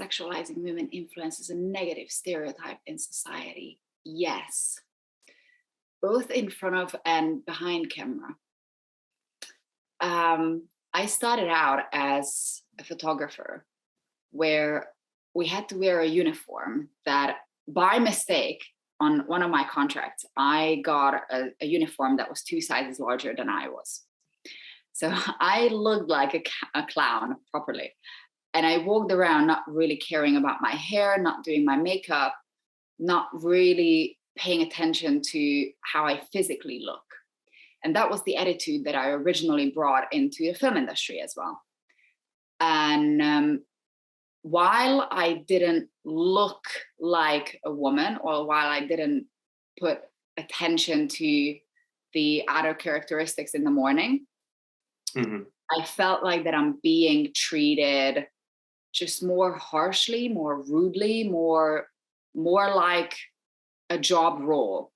sexualizing women influences a negative stereotype in society. Yes, both in front of and behind camera. I started out as a photographer where we had to wear a uniform that by mistake on one of my contracts, I got a uniform that was 2 sizes larger than I was. So I looked like a clown properly. And I walked around not really caring about my hair, not doing my makeup, not really paying attention to how I physically look. And that was the attitude that I originally brought into the film industry as well. And while I didn't look like a woman, or while I didn't put attention to the outer characteristics in the morning, I felt like that I'm being treated just more harshly, more rudely, more like a job role.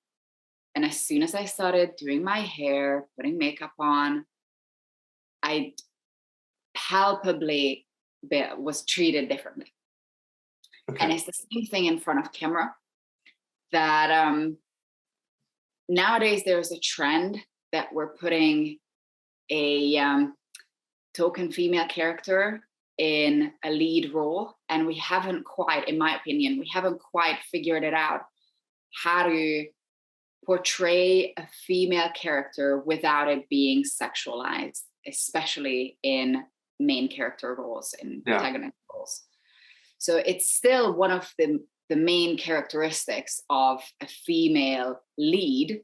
And as soon as I started doing my hair, putting makeup on, I palpably was treated differently. Okay. And it's the same thing in front of camera, that nowadays there's a trend that we're putting a token female character in a lead role, and we haven't quite, in my opinion, we haven't quite figured it out how to portray a female character without it being sexualized, especially in main character roles, in protagonist roles. So it's still one of the main characteristics of a female lead,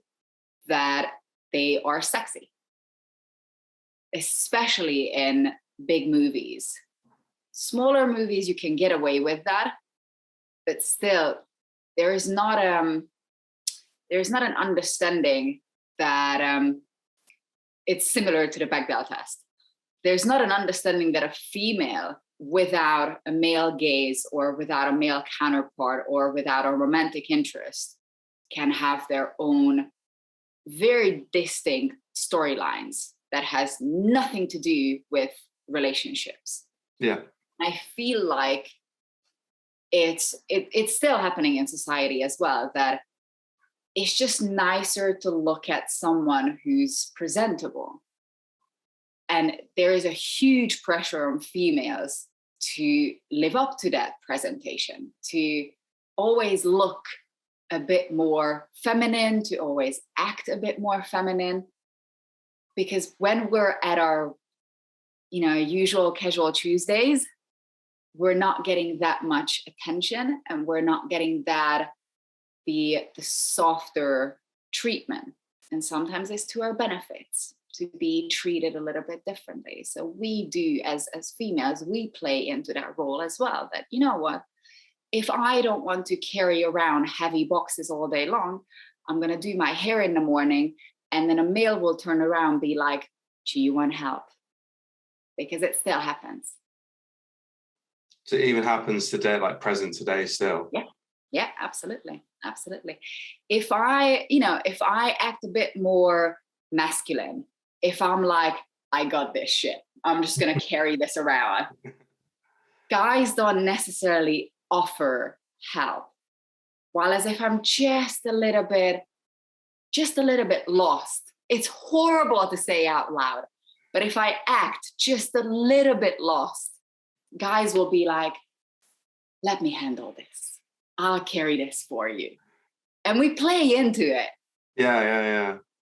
that they are sexy, especially in big movies. Smaller movies, you can get away with that, but still, there's not an understanding that it's similar to the Bechdel test. There's not an understanding that a female without a male gaze, or without a male counterpart, or without a romantic interest can have their own very distinct storylines that has nothing to do with relationships. Yeah. I feel like it's still happening in society as well, that it's just nicer to look at someone who's presentable. And there is a huge pressure on females to live up to that presentation, to always look a bit more feminine, to always act a bit more feminine. Because when we're at our, usual casual Tuesdays, we're not getting that much attention, and we're not getting the softer treatment. And sometimes it's to our benefits to be treated a little bit differently. So we do, as females, we play into that role as well, that, you know what, if I don't want to carry around heavy boxes all day long, I'm going to do my hair in the morning, and then a male will turn around and be like, do you want help? Because it still happens. So it even happens today, like present today still? Yeah, absolutely. If I act a bit more masculine, if I'm like, I got this shit, I'm just going to carry this around, guys don't necessarily offer help. While as if I'm just a little bit lost, it's horrible to say out loud, but if I act just a little bit lost, guys will be like, let me handle this. I'll carry this for you. And we play into it. Yeah.